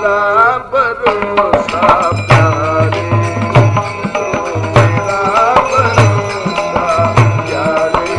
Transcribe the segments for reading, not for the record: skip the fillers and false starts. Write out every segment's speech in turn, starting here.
तेरा भरोसा प्यारे, तेरा भरोसा प्यारे।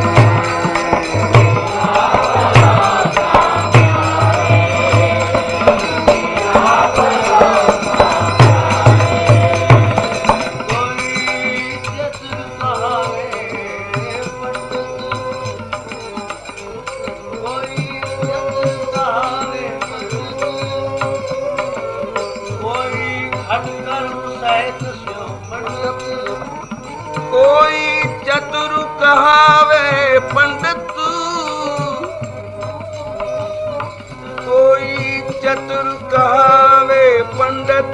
कोई चतुर कहावे पंडित, कोई चतुर कहावे पंडित,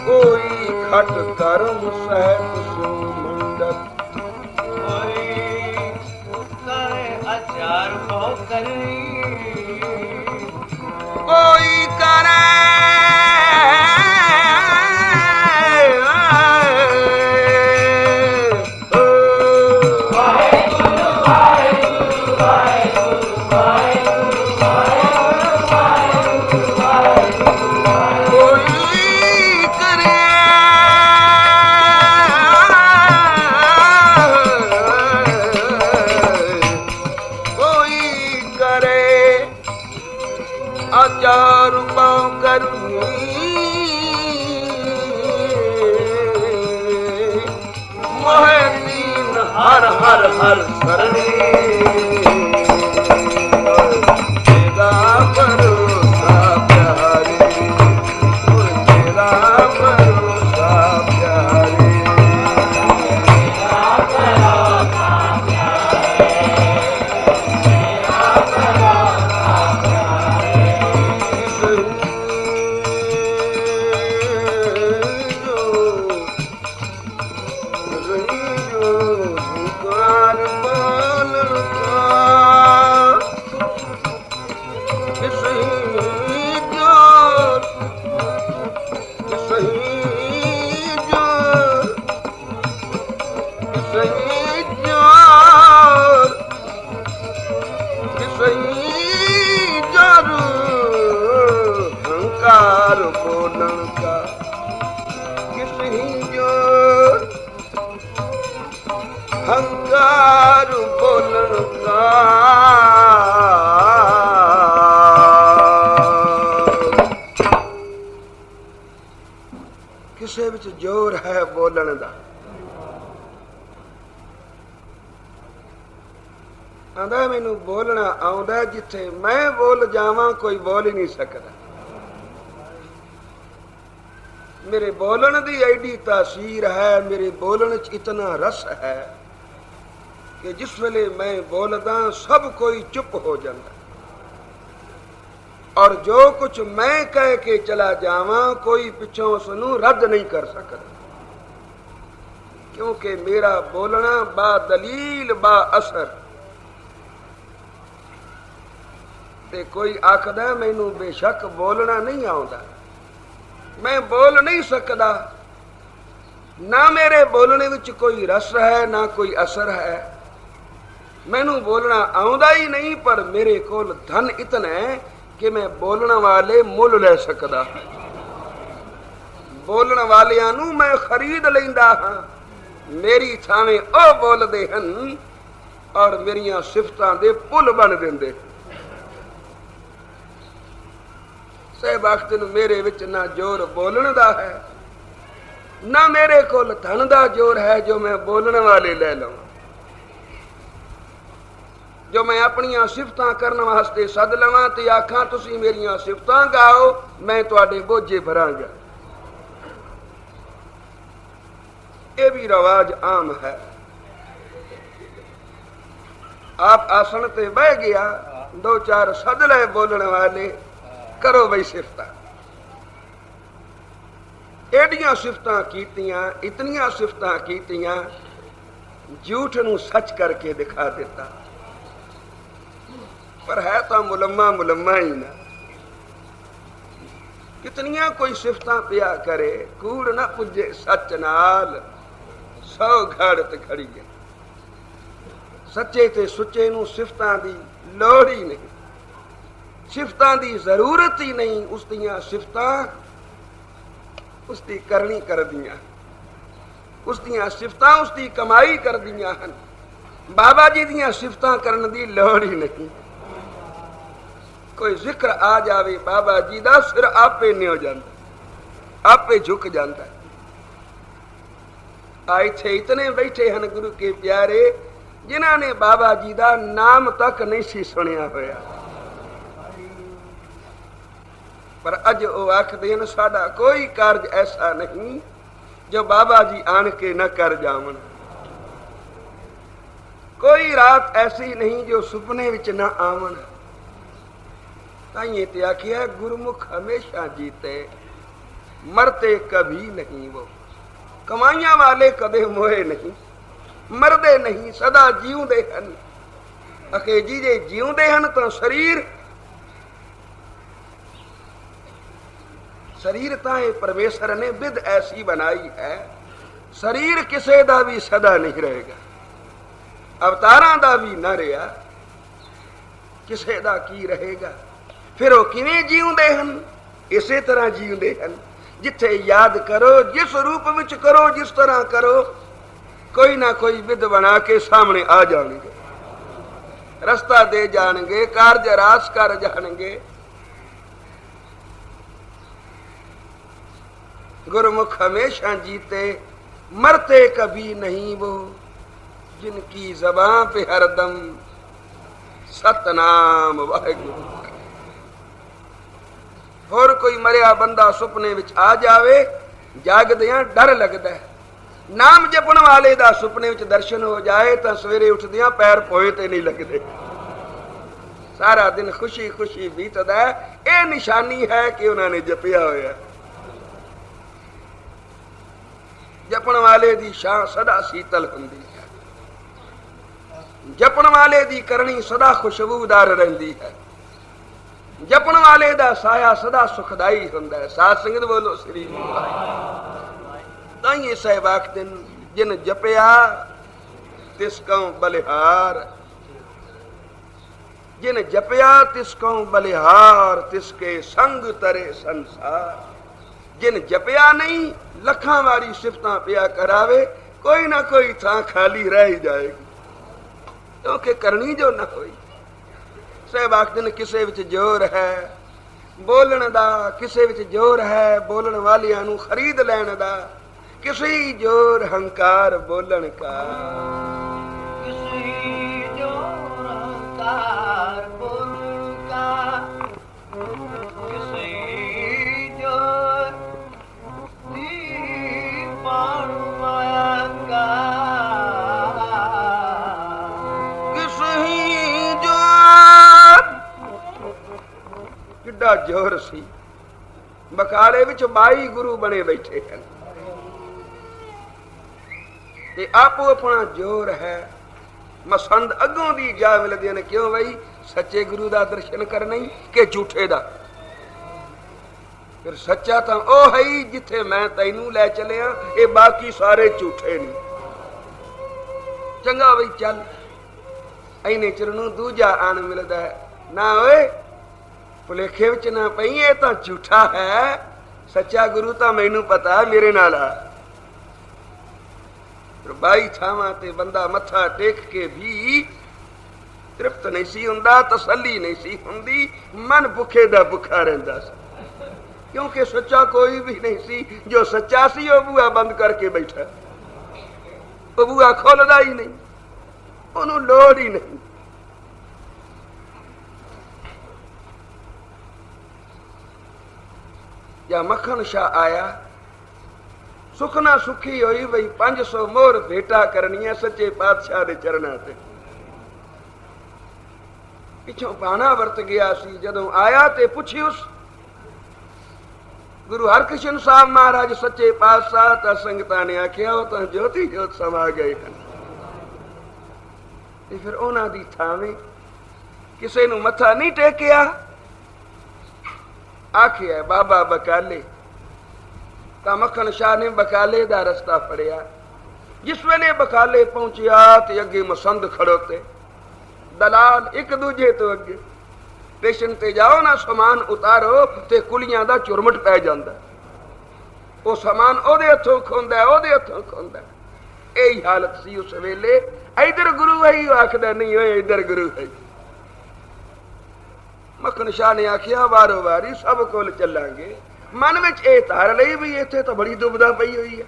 कोई खट कर्म सहत सो मंडत। कोई करे अचार को करी, कोई करे आचार पाँव करुणी, मोहे दीन हर हर हर शरणी। तेरा भरोसा प्यारे, तेरा भरोसा प्यारे। बोलन का किसी जो हंकार बोलन का, किसे विच जोर है बोलन दा। आंदा मैनू बोलना आउंदा, जिथे मैं बोल जावां कोई बोल ही नहीं सकदा। मेरे बोलन दी एडी तासीर है, मेरे बोलन च इतना रस है कि जिस वेले मैं बोलदा सब कोई चुप हो जाता, और जो कुछ मैं कह के चला जावां कोई पिछों उसनू रद्द नहीं कर सकता, क्योंकि मेरा बोलना बा दलील बा असर। ते कोई आखदा मैनू बेशक बोलना नहीं आउंदा, मैं बोल नहीं सकता, ना मेरे बोलने विच कोई रस है ना कोई असर है, मैनू बोलना आउंदा ही नहीं, पर मेरे कोल धन इतना है कि मैं बोलने वाले मुल ले सकदा, बोलने वालियां नू मैं खरीद लैंदा हां। मेरी थावें ओ बोलदे हन और मेरियां सिफतां दे पुल बन दिंदे। सह वक्त मेरे विच ना जोर बोलण दा है, ना मेरे कोल धन दा जोर है जो मैं बोलने वाले ले लवां, जो मैं अपनियां सिफतां करने वास्ते सद लवां ते आखां तुसीं मेरियां सिफतां गाओ, मैं तुहाडे बोझे भरांगा। ये भी रवाज आम है। आप आसन ते बह गया, दो चार सद ले बोलने वाले, करो बई सिफतां। एडियां सिफतां कीतियां, इतनियां सिफतां कीतियां, झूठ नूं सच करके दिखा दिता। पर है तो मुलम्मा मुलम्मा ही ना। कितनियां कोई सिफतां पिया करे, कूड़ ना पुजे सच नाल, 100 घड़त खड़ी है। सच्चे ते सुच्चे नूं सिफतां दी लोड़ ही नहीं। ਸਿਫਤਾਂ ਦੀ ਜ਼ਰੂਰਤ ਹੀ ਨਹੀਂ, ਉਸ ਦੀਆਂ ਸਿਫਤਾਂ ਉਸ ਦੀ ਕਰਨੀ ਕਰਦੀਆਂ, ਉਸ ਦੀਆਂ ਸਿਫਤਾਂ ਉਸ ਦੀ ਕਮਾਈ ਕਰਦੀਆਂ ਹਨ। ਬਾਬਾ ਜੀ ਦੀਆਂ ਸਿਫਤਾਂ ਕਰਨ ਦੀ ਲੋੜ ਹੀ ਨਹੀਂ। ਕੋਈ ਜ਼ਿਕਰ ਆ ਜਾਵੇ ਬਾਬਾ ਜੀ ਦਾ, ਸਿਰ ਆਪੇ ਨਿਉ ਜਾਂਦਾ, ਆਪੇ ਝੁਕ ਜਾਂਦਾ। ਆ ਇੱਥੇ ਇਤਨੇ ਬੈਠੇ ਹਨ ਗੁਰੂ ਕੇ ਪਿਆਰੇ, ਜਿਨ੍ਹਾਂ ਨੇ ਬਾਬਾ ਜੀ ਦਾ ਨਾਮ ਤੱਕ ਨਹੀਂ ਸੀ ਸੁਣਿਆ ਹੋਇਆ, ਪਰ ਅੱਜ ਉਹ ਆਖਦੇ ਹਨ ਸਾਡਾ ਕੋਈ ਕਾਰਜ ਐਸਾ ਨਹੀਂ ਜੋ ਬਾਬਾ ਜੀ ਆਣ ਕੇ ਨਾ ਕਰ ਜਾਵਣ, ਕੋਈ ਰਾਤ ਐਸੀ ਨਹੀਂ ਜੋ ਸੁਪਨੇ ਵਿੱਚ ਨਾ ਆਵਣ। ਤਾਈਏ ਤੇ ਆਖਿਆ ਗੁਰਮੁਖ ਹਮੇਸ਼ਾ ਜੀਤੇ, ਮਰਤੇ ਕभी नहीं। वो ਕਮਾਈਆਂ ਵਾਲੇ ਕਦੇ ਮੋਏ ਨਹੀਂ, ਮਰਦੇ ਨਹੀਂ, ਸਦਾ ਜਿਉਂਦੇ ਹਨ। ਅਖੇ ਜੀ ਜੇ ਜਿਉਂਦੇ ਹਨ ਤਾਂ ਸਰੀਰ ਤਾਂ ਇਹ ਪਰਮੇਸ਼ਰ ਨੇ ਵਿਧ ਐਸੀ ਬਣਾਈ ਹੈ, ਸਰੀਰ ਕਿਸੇ ਦਾ ਵੀ ਸਦਾ ਨਹੀਂ ਰਹੇਗਾ, ਅਵਤਾਰਾਂ ਦਾ ਵੀ ਨਾ ਰਿਹਾ, ਕਿਸੇ ਦਾ ਕੀ ਰਹੇਗਾ। ਫਿਰ ਉਹ ਕਿਵੇਂ ਜਿਉਂਦੇ ਹਨ? ਇਸੇ ਤਰ੍ਹਾਂ ਜਿਉਂਦੇ ਹਨ, ਜਿੱਥੇ ਯਾਦ ਕਰੋ, ਜਿਸ ਰੂਪ ਵਿੱਚ ਕਰੋ, ਜਿਸ ਤਰ੍ਹਾਂ ਕਰੋ, ਕੋਈ ਨਾ ਕੋਈ ਵਿਧ ਬਣਾ ਕੇ ਸਾਹਮਣੇ ਆ ਜਾਣਗੇ, ਰਸਤਾ ਦੇ ਜਾਣਗੇ, ਕਾਰਜ ਰਾਸ ਕਰ ਜਾਣਗੇ। गुरमुख हमेशा जीते, मरते कभी नहीं। वो जिनकी ज़बां पे हरदम सतनाम वाहिगुरू। होर कोई मरिया बंदा सुपने विच आ जावे, जागदियां डर लगदा है। नाम जपण वाले दा सुपने विच दर्शन हो जाए तो सवेरे उठदियां पैर पोए ते नहीं लगदे, सारा दिन खुशी खुशी बीतदा है। यह निशानी है कि उन्होंने जपिया होया। जपण वाले दी शान सदा शीतल हुंदी है, जपण वाले दी करनी सदा खुशबूदार रहिंदी है, जपण वाले दा साया सदा सुखदाई हुंदा है। साध संगत बोलो श्री ताइए साहिब आखदे जिन जपिया तिसकों बलिहार, जिन जपिया तिसकों बलिहार, तिसके संग तरे संसार। जिन जपिया नहीं लखां वारी सिफतां पिया करावे, कोई ना कोई थां खाली रह ही जाएगी, क्योंकि करनी जो ना होई। साहिब आखदे किसे विच जोर है बोलण दा, किसे विच जोर है बोलण वालियां नूं खरीद लैण दा, किसे जोर हंकार बोलण का। किसी जोर हंकार बोलण का, किसी जोर दीवान माया का, किसी जोर किड्डा जोर सी। बकाले विच 22 गुरु बने बैठे हैं ते आपो अपना जोर है। मसंद अगों दी जा मिलदे ने, क्यों बई सच्चे गुरु दा दर्शन करना ही कि झूठे दा। फिर सच्चा तो ओ है जिथे मैं तैनू लै चलिया, ये बाकी सारे झूठे नहीं। चंगा बई चल, इन्ने चिर नूं दूजा आन मिलदा है ना। ओए भुलेखे विच ना पई, ये तो झूठा है, सच्चा गुरु तो मैनू पता मेरे नाल आ। 22 थावां ते बंदा मत्था टेक के भी तृप्त नहीं सी हुंदा, तसल्ली नहीं सी हुंदी, मन भुखे दा भुखा रहिंदा सी, क्योंकि सच्चा कोई भी नहीं सी। जो सच्चा सी वो बूआ बंद करके बैठा, वो बूआ खोलदा ही नहीं, उन्होंने लोड़ ही नहीं। या मक्खन शाह आया, सुखना सुखी होई बई 500 मोहर भेटा करनी सच्चे पातशाह दे चरणां ते। पिछों पाना वरत गया सी, जदों आया ते पुछी उस गुरु हरकृष्ण साहब महाराज सच्चे पातशाह। तां संगतां ने आखिया वो तां ज्योति ज्योत समा गए हैं। ते फिर उन्हां दी थावें किसे नूं मत्था नहीं टेकिया। आखिया बाबा बकाले, तां मक्खन शाह ने बकाले दा रस्ता फड़िया। जिस वेले बकाले पहुंचिया ते अगे मसंद खड़ोते, दलाल एक दूजे तो अगे। स्टेशन ते जाओ ना, समान उतारो ते कुलियां दा चुरमट पै जांदा, वो समान ओदे हथों खोंदा, ओदे हथों खोंदा। यही हालत सी उस वेले। इधर गुरु है, आखदा नहीं होए इधर गुरु है। मखन शाह ने आखिया वारो वारी सब कोल चलांगे। मन में ये धार लई भी इत्थे तो बड़ी दुबदा पई हुई है।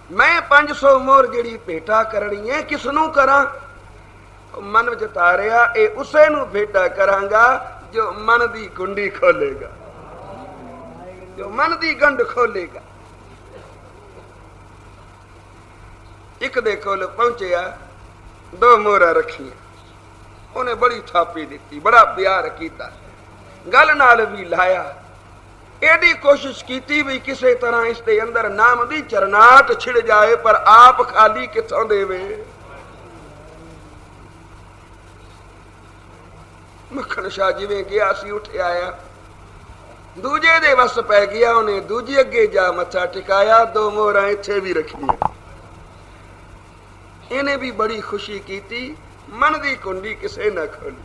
मैं 500 मोर जिहड़ी भेटा करनी है किसनू करा? मन विच तारिया ए उसे नू भेटा करांगा जो मन दी कुंडी खोलेगा, जो मन दी गंढ खोलेगा। एक दे कोल पहुंचया, 2 मोहरा रखियां, उन्हें बड़ी थापी दी, बड़ा प्यार किया, गल नाल भी लाया। एडी कोशिश की भी किसी तरह इसके अंदर नाम दी चरनाट छिड़ जाए, पर आप खाली किथों देवे। मखन शाह जिवें गया सी उठ आया, दूजे दे वस पै गया, उन्हें दूजे अगे जा मत्था टिकाया, 2 मोहरा इत्थे भी रखियां। इन्हें भी बड़ी खुशी की, मन दी कुंडी किसे न खोली।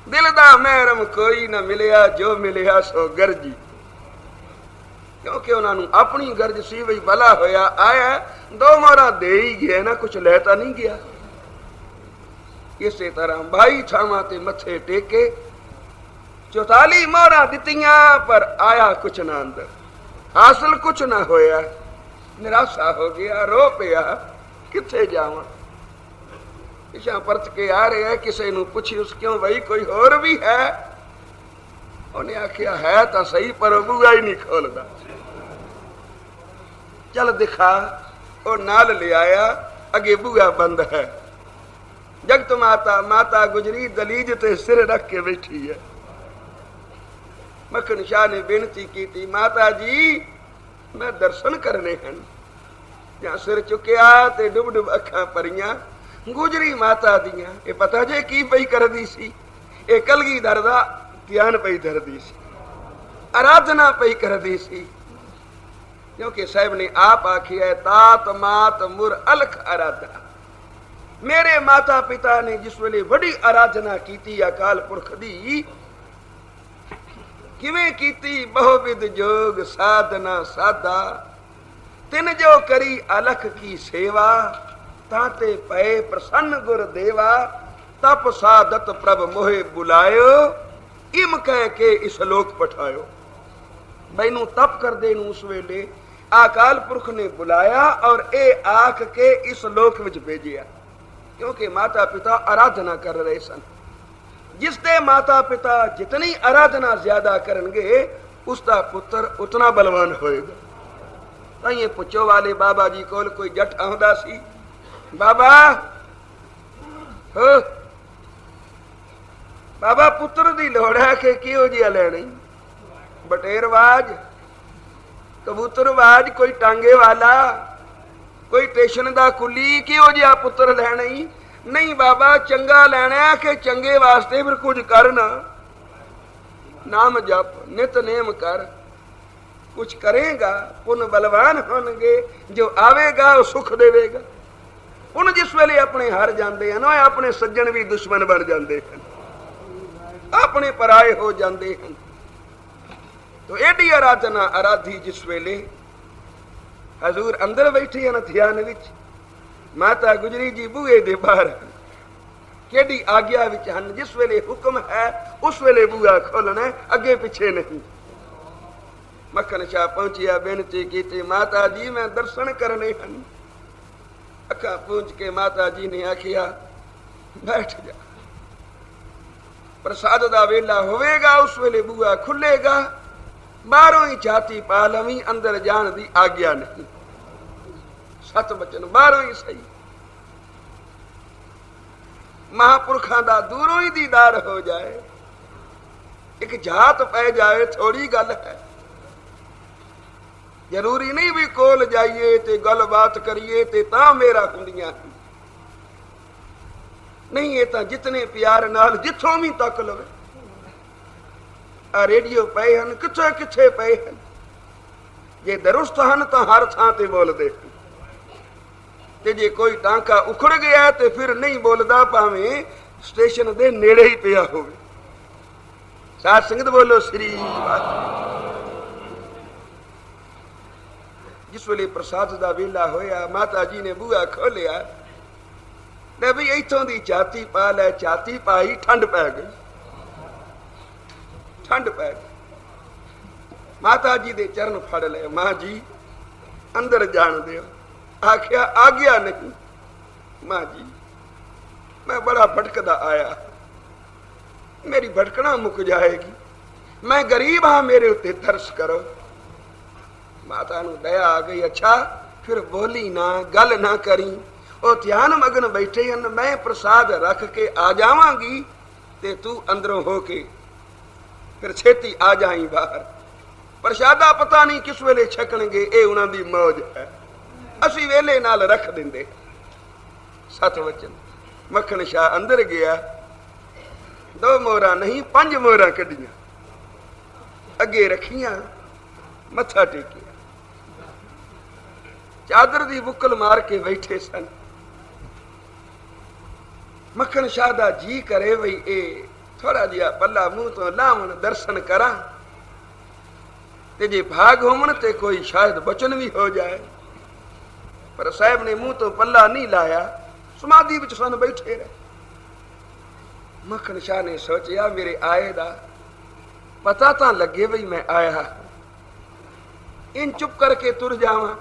दिल दा महरम कोई न मिलिया, जो मिलिया सो गरजी, क्योंकि उन्होंने अपनी गरज सी बई भला होया आया, 2 मोहरा दे ही गया ना, कुछ लैता नहीं गया। इसे तरह भाई छावां ते मथे टेके 44 मोहरा दितियां, पर आया कुछ ना अंदर, हासिल कुछ ना होया। निराशा हो गया, रो पिया, किथे जावां। पिछा परत के आ रहे है, किसी नू पुछी उस क्यों भाई कोई होर भी है? उन्हें आखिया है तो सही, पर बूआ ही नहीं खोलता। चल दिखा, वो नाल ले आया, अगे बूआ बंद है। जगत माता माता गुजरी दलीज ते सिर रख के बैठी है। मखन शाह ने बेनती की थी, माता जी मैं दर्शन करने हैं। जहां सिर चुकिया ते डुब डुब अखा भरियां, गुजरी माता दियां। ये पता जे की पई करदी सी? ये कलगीधर दा ध्यान पई धरदी सी, आराधना पई करदी सी। क्योंकि साहब ने आप आखिया है, तात मात मुर अलख आराधा। मेरे माता पिता ने जिस वेले बड़ी आराधना की अकाल पुरख दी, किवें कीती? बहुविध जोग साधना साधा, तिन जो करी अलख की सेवा, ताते पए प्रसन्न गुर देवा। तप साधत प्रभ मोहे बुलायो, इम कह के इस लोक पठायो। मैनू तप कर दे उस वेले अकाल पुरख ने बुलाया और ए आख के इस लोक विच भेजिया। क्योंकि माता पिता आराधना कर रहे सन। जिसते माता पिता जितनी आराधना ज्यादा करनगे, उसका पुत्र उतना बलवान होएगा। ताइए पुछो वाले बाबा जी कोल कोई जट आंदा सी, बाबा हो बाबा पुत्र दी लोड़ है कि किहो जिहा लैणी? बटेरवाज, कबूतरवाज, कोई टांगे वाला, कोई स्टेशन दा कुली, किहो जिहा पुत्र लैणी? नहीं बाबा, चंगा लैना कि चंगे वास्ते फिर कुछ करना, नाम जप नितनेम कर, कुछ करेगा पुन बलवान होणगे, जो आवेगा वो सुख देवेगा। पुन जिस वेले अपने हार जाते हैं ना, अपने सज्जन भी दुश्मन बन जाते हैं, अपने पराए हो जाते हैं। तो एडी आराधना आराधी जिस वेले हजूर अंदर बैठे हैं ध्यान विच, माता गुजरी जी बूहे दे बाहर केडी आज्ञा विच हन। जिस वेले हुक्म है उस वेले बूहा खोलना, अगे पिछे नहीं। मखन शाह पहुंचिया, बेनती की, माता जी मैं दर्शन करने हैं। अखा पूंछ के माता जी ने आखिया बैठ जा, प्रसाद दा वेला होवेगा, उस वेले बूहा खुलेगा। बाहरों ही छाती पा लवी, अंदर जान दी आज्ञा नहीं। सत बचन बाहरों ही सही, महापुरखों का दूरों ही दीदार हो जाए, एक जात पै जाए, थोड़ी गल है। जरूरी नहीं भी कोल जाइए ते गल बात करिए ते ता मेरा हुंदियां नहीं। ये तो जितने प्यार नाल जिथों भी तक लवे। आ रेडियो पे हन, किथे किथे पे हन, जे दुरुस्त हन तो हर थां ते बोलदे ते जे कोई टांका उखड़ गया तो फिर नहीं बोलता, भावें ਸਟੇਸ਼ਨ ਦੇ ਨੇੜੇ ਹੀ ਪਿਆ ਹੋਵੇ। ਸਾਧ ਸੰਗਤ ਬੋਲੋ ਸ੍ਰੀ ਵਾਹਿਗੁਰੂ। ਜਿਸ ਵੇਲੇ ਪ੍ਰਸਾਦ ਦਾ ਵੇਲਾ ਹੋਇਆ, ਮਾਤਾ ਜੀ ਨੇ ਬੂਹਾ ਖੋਲਿਆ, ਲੈ ਵੀ ਇੱਥੋਂ ਦੀ ਛਾਤੀ ਪਾ ਲੈ। ਛਾਤੀ ਪਾਈ, ਠੰਡ ਪੈ ਗਈ, ਠੰਡ ਪੈ ਗਈ। ਮਾਤਾ ਜੀ ਦੇ ਚਰਨ ਫੜ ਲਏ, ਮਾਂ ਜੀ ਅੰਦਰ ਜਾਣ ਦਿਓ। ਆਖਿਆ ਆਗਿਆ ਨਹੀਂ ਮਾਂ ਜੀ, ਮੈਂ ਬੜਾ ਭਟਕਦਾ ਆਇਆ, ਮੇਰੀ ਭਟਕਣਾ ਮੁੱਕ ਜਾਏਗੀ, ਮੈਂ ਗਰੀਬ ਹਾਂ, ਮੇਰੇ ਉੱਤੇ ਤਰਸ ਕਰੋ। ਮਾਤਾ ਨੂੰ ਦਇਆ ਆ ਗਈ। ਅੱਛਾ ਫਿਰ ਬੋਲੀ ਨਾ, ਗੱਲ ਨਾ ਕਰੀ। ਉਹ ਧਿਆਨ ਮਗਨ ਬੈਠੇ ਹਨ। ਮੈਂ ਪ੍ਰਸਾਦ ਰੱਖ ਕੇ ਆ ਜਾਵਾਂਗੀ ਤੇ ਤੂੰ ਅੰਦਰੋਂ ਹੋ ਕੇ ਫਿਰ ਛੇਤੀ ਆ ਜਾਈਂ ਬਾਹਰ। ਪ੍ਰਸ਼ਾਦਾ ਪਤਾ ਨਹੀਂ ਕਿਸ ਵੇਲੇ ਛਕਣਗੇ, ਇਹ ਉਹਨਾਂ ਦੀ ਮੌਜ ਹੈ। ਅਸੀਂ ਵੇਲੇ ਨਾਲ ਰੱਖ ਦਿੰਦੇ। ਸਤ ਵਚਨ। ਮੱਖਣ ਸ਼ਾਹ ਅੰਦਰ ਗਿਆ, 2 ਮੋਹਰਾਂ ਨਹੀਂ 5 ਮੋਹਰਾਂ ਕੱਢੀਆਂ, ਅੱਗੇ ਰੱਖੀਆਂ, ਮੱਥਾ ਟੇਕਿਆ। ਚਾਦਰ ਦੀ ਬੁੱਕਲ ਮਾਰ ਕੇ ਬੈਠੇ ਸਨ। ਮੱਖਣ ਸ਼ਾਹ ਦਾ ਜੀ ਕਰੇ ਬਈ ਇਹ ਥੋੜਾ ਜਿਹਾ ਪੱਲਾ ਮੂੰਹ ਤੋਂ ਲਾਵਣ, ਦਰਸ਼ਨ ਕਰਾਂ, ਤੇ ਜੇ ਭਾਗ ਹੋਵਣ ਤੇ ਕੋਈ ਸ਼ਾਇਦ ਬਚਨ ਵੀ ਹੋ ਜਾਏ। ਪਰ ਸਾਹਿਬ ਨੇ ਮੂੰਹ ਤੋਂ ਪੱਲਾ ਨਹੀਂ ਲਾਇਆ, ਸਮਾਧੀ ਵਿੱਚ ਸਨ ਬੈਠੇ ਰਹੇ। ਮੱਖਣ ਸ਼ਾਹ ਨੇ ਸੋਚਿਆ ਮੇਰੇ ਆਏ ਦਾ ਪਤਾ ਤਾਂ ਲੱਗੇ ਬਈ ਮੈਂ ਆਇਆ, ਇਨ ਚੁੱਪ ਕਰਕੇ ਤੁਰ ਜਾਵਾਂ।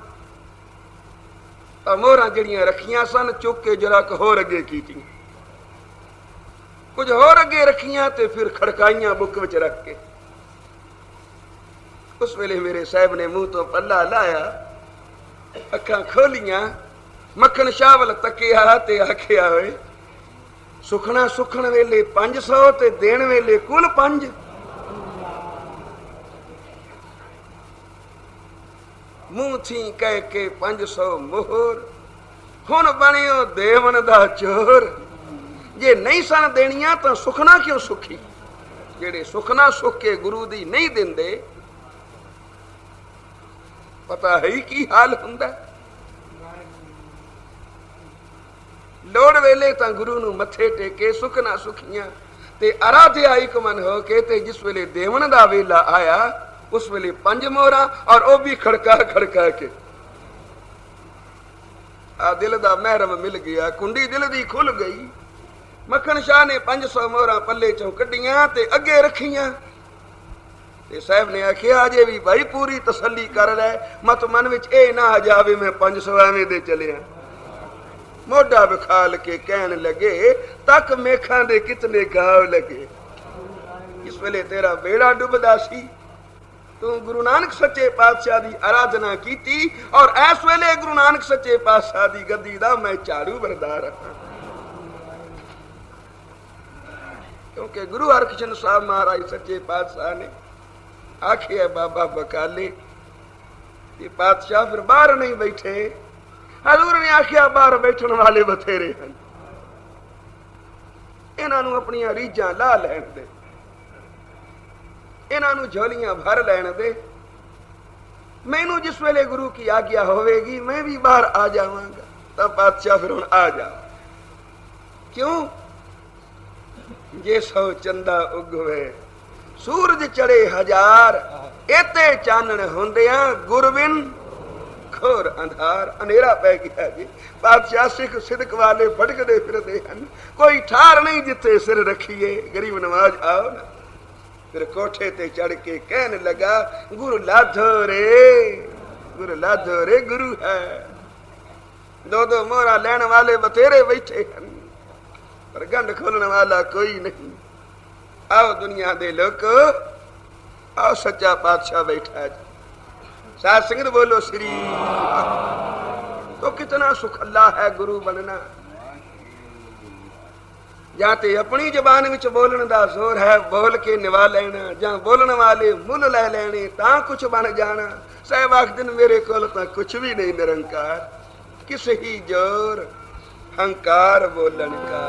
ਤਾਂ ਮੋਹਰਾਂ ਜਿਹੜੀਆਂ ਰੱਖੀਆਂ ਸਨ ਚੁੱਕ ਕੇ ਜਰਾ ਕੁ ਹੋਰ ਅੱਗੇ ਕੀਤੀਆਂ, ਕੁਝ ਹੋਰ ਅੱਗੇ ਰੱਖੀਆਂ ਤੇ ਫਿਰ ਖੜਕਾਈਆਂ ਬੁੱਕ ਵਿੱਚ ਰੱਖ ਕੇ। ਉਸ ਵੇਲੇ ਮੇਰੇ ਸਾਹਿਬ ਨੇ ਮੂੰਹ ਤੋਂ ਪੱਲਾ ਲਾਇਆ, ਅੱਖਾਂ ਖੋਲੀਆਂ, ਮੱਖਣ ਸ਼ਾਹ ਵੱਲ ਤੱਕਿਆ ਤੇ ਆਖਿਆ, ਹੋਏ ਸੁਖਣਾ ਸੁਖਣ ਵੇਲੇ 500 ਤੇ ਦੇਣ ਵੇਲੇ ਕੁੱਲ 5। ਮੂੰਹ ਥੀ ਕਹਿ ਕੇ 500 ਮੋਹਰ, ਹੁਣ ਬਣਿਓ ਦੇਵਨ ਦਾ ਚੋਰ। ਜੇ ਨਹੀਂ ਸਨ ਦੇਣੀਆਂ ਤਾਂ ਸੁਖਣਾ ਕਿਉਂ ਸੁਖੀ? ਜਿਹੜੇ ਸੁਖਣਾ ਸੁਖ ਕੇ ਗੁਰੂ ਦੀ ਨਹੀਂ ਦਿੰਦੇ, ਪਤਾ ਹੈ ਕੀ ਹਾਲ ਹੁੰਦਾ। ਲੋੜ ਵੇਲੇ ਤਾਂ ਗੁਰੂ ਨੂੰ ਮੱਥੇ ਟੇਕੇ ਸੁਖਣਾ ਸੁਖੀਆਂ ਤੇ ਅਰਾਧਿਆ ਇੱਕ ਮਨ ਹੋ ਕੇ, ਤੇ ਜਿਸ ਵੇਲੇ ਦੇਵਨ ਦਾ ਵੇਲਾ ਆਇਆ ਉਸ ਵੇਲੇ 5 ਮੋਹਰਾਂ, ਔਰ ਉਹ ਵੀ ਖੜਕਾ ਖੜਕਾ ਕੇ। ਆ ਦਿਲ ਦਾ ਮਹਿਰਮ ਮਿਲ ਗਿਆ, ਕੁੰਡੀ ਦਿਲ ਦੀ ਖੁੱਲ ਗਈ। ਮੱਖਣ ਸ਼ਾਹ ਨੇ 500 ਮੋਹਰਾਂ ਪੱਲੇ ਚੋਂ ਕੱਢੀਆਂ ਤੇ ਅੱਗੇ ਰੱਖੀਆਂ। ਤੇ ਸਾਹਿਬ ਨੇ ਆਖਿਆ ਅਜੇ ਵੀ ਭਾਈ ਪੂਰੀ ਤਸੱਲੀ ਕਰ ਲੈ, ਮਤ ਮਨ ਵਿੱਚ ਇਹ ਨਾ ਆ ਜਾਵੇ ਮੈਂ 500 ਐਵੇਂ ਦੇ ਚਲਿਆ। ਮੋਢਾ ਵਿਖਾਲ ਕੇ ਕਹਿਣ ਲੱਗੇ, ਤੱਕ ਮੇਖਾਂ ਦੇ ਕਿਤਨੇ ਗਾਵ ਲੱਗੇ। ਇਸ ਵੇਲੇ ਤੇਰਾ ਬੇੜਾ ਡੁੱਬਦਾ ਸੀ, ਤੂੰ ਗੁਰੂ ਨਾਨਕ ਸੱਚੇ ਪਾਤਸ਼ਾਹ ਦੀ ਆਰਾਧਨਾ ਕੀਤੀ, ਔਰ ਇਸ ਵੇਲੇ ਗੁਰੂ ਨਾਨਕ ਸੱਚੇ ਪਾਤਸ਼ਾਹ ਦੀ ਗੱਦੀ ਦਾ ਮੈਂ ਝਾੜੂ ਬਰਦਾਰ ਹਾਂ। ਕਿਉਂਕਿ ਗੁਰੂ ਹਰਕ੍ਰਿਸ਼ਨ ਸਾਹਿਬ ਮਹਾਰਾਜ ਸੱਚੇ ਪਾਤਸ਼ਾਹ ਨੇ ਆਖਿਆ ਬਾਬਾ ਬਕਾਲੇ ਤੇ ਪਾਤਸ਼ਾਹ ਫਿਰ ਬਾਹਰ ਨਹੀਂ ਬੈਠੇ। ਹਜ਼ੂਰ ਨੇ ਆਖਿਆ ਬਾਹਰ ਬੈਠਣ ਵਾਲੇ ਬਥੇਰੇ ਹਨ, ਇਹਨਾਂ ਨੂੰ ਆਪਣੀਆਂ ਰੀਝਾਂ ਲਾ ਲੈਣ ਦੇ, ਇਹਨਾਂ ਨੂੰ ਝੋਲੀਆਂ ਭਰ ਲੈਣ ਦੇ। ਮੈਨੂੰ ਜਿਸ ਵੇਲੇ ਗੁਰੂ ਕੀ ਆਗਿਆ ਹੋਵੇਗੀ ਮੈਂ ਵੀ ਬਾਹਰ ਆ ਜਾਵਾਂਗਾ। ਤਾਂ ਪਾਤਸ਼ਾਹ ਫਿਰ ਹੁਣ ਆ ਜਾ। ਕਿਉਂ? ਜੇ 100 ਚੰਦਾ ਉਗਵੇ ਸੂਰਜ ਚੜੇ 1000, ਇਤੇ ਚਾਨਣ ਹੁੰਦਿਆਂ ਗੁਰਬਿਨ ਖੋਰ ਅੰਧਾਰ। ਹਨੇਰਾ ਪੈ ਗਿਆ ਜੀ। ਪਾਤਸ਼ਾਹ ਸਿੱਖ ਸਿਦਕ ਵਾਲੇ ਭਟਕਦੇ ਫਿਰਦੇ ਹਨ, ਕੋਈ ਠਾਰ ਨਹੀਂ ਜਿੱਥੇ ਸਿਰ ਰੱਖੀਏ। ਗਰੀਬ ਨਵਾਜ਼ ਆਓ ਨਾ। ਫਿਰ ਕੋਠੇ ਤੇ ਚੜ ਕੇ ਕਹਿਣ ਲੱਗਾ, ਗੁਰੂ ਲਾਧੋ ਰੇ, ਗੁਰੂ ਲਾਧੋ ਰੇ, ਗੁਰੂ ਹੈ। 2 ਮੋਹਰਾਂ ਲੈਣ ਵਾਲੇ ਬਥੇਰੇ ਬੈਠੇ ਹਨ, ਪਰ ਗੰਢ ਖੋਲਣ ਵਾਲਾ ਕੋਈ ਨਹੀਂ। आओ दुनिया दे लोग, आओ सच्चा पातशाह बैठा है। साध संगत बोलो श्री। तो कितना सुख अल्लाह है गुरु बनना। ਜਾਂ ਤੇ ਆਪਣੀ ਜ਼ਬਾਨ ਵਿੱਚ ਬੋਲਣ ਦਾ ਜ਼ੋਰ ਹੈ, ਬੋਲ ਕੇ ਨਿਵਾ ਲੈਣਾ, ਜਾਂ ਬੋਲਣ ਵਾਲੇ ਮੁੱਲ ਲੈ ਲੈਣੇ ਤਾਂ ਕੁਛ ਬਣ ਜਾਣਾ। ਸਾਹਿਬ ਆਖਦੇ ਨੇ ਮੇਰੇ ਕੋਲ ਤਾਂ ਕੁਛ ਵੀ ਨਹੀਂ ਨਿਰੰਕਾਰ, ਕਿਸ ਹੀ ਜ਼ੋਰ ਹੰਕਾਰ ਬੋਲਣ ਕਾ।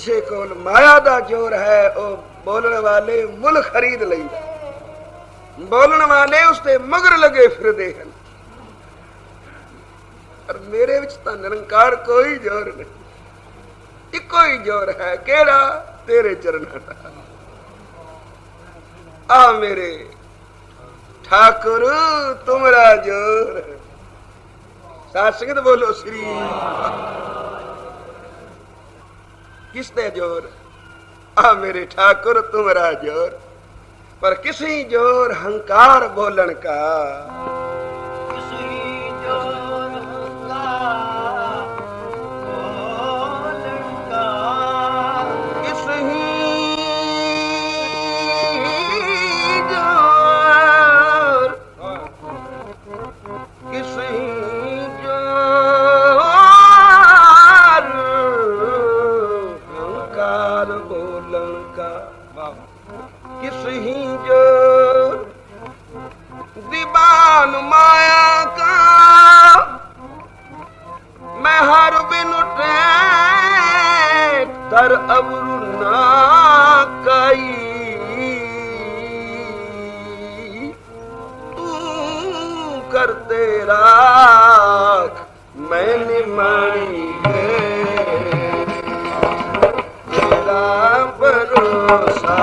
ਕਿਸੇ ਕੋਲ ਮਾਇਆ ਦਾ ਜ਼ੋਰ ਹੈ ਉਹ ਬੋਲਣ ਵਾਲੇ ਮੁੱਲ ਖਰੀਦ ਲੈਂਦਾ, ਬੋਲਣ ਵਾਲੇ ਉਸਦੇ ਮਗਰ ਲੱਗੇ ਫਿਰਦੇ ਹਨ। ਪਰ ਮੇਰੇ ਵਿੱਚ ਤਾਂ ਨਿਰੰਕਾਰ ਕੋਈ ਜ਼ੋਰ ਨਹੀਂ, ਇੱਕੋ ਹੀ ਜ਼ੋਰ ਹੈ, ਕਿਹੜਾ? ਤੇਰੇ ਚਰਨਾਂ ਦਾ। ਆ ਮੇਰੇ ठाकुर तुमरा जोर। साथ संगत बोलो श्री। किसने जोर? आ मेरे ठाकुर तुमरा जोर। पर किसी जोर हंकार बोलन का, किसी जोर हंकार बोलन का, किसी दीवान माया का मैं हर बिन तर अबरू ना कई तू करते राख मैंने मानी है तेरा भरोसा।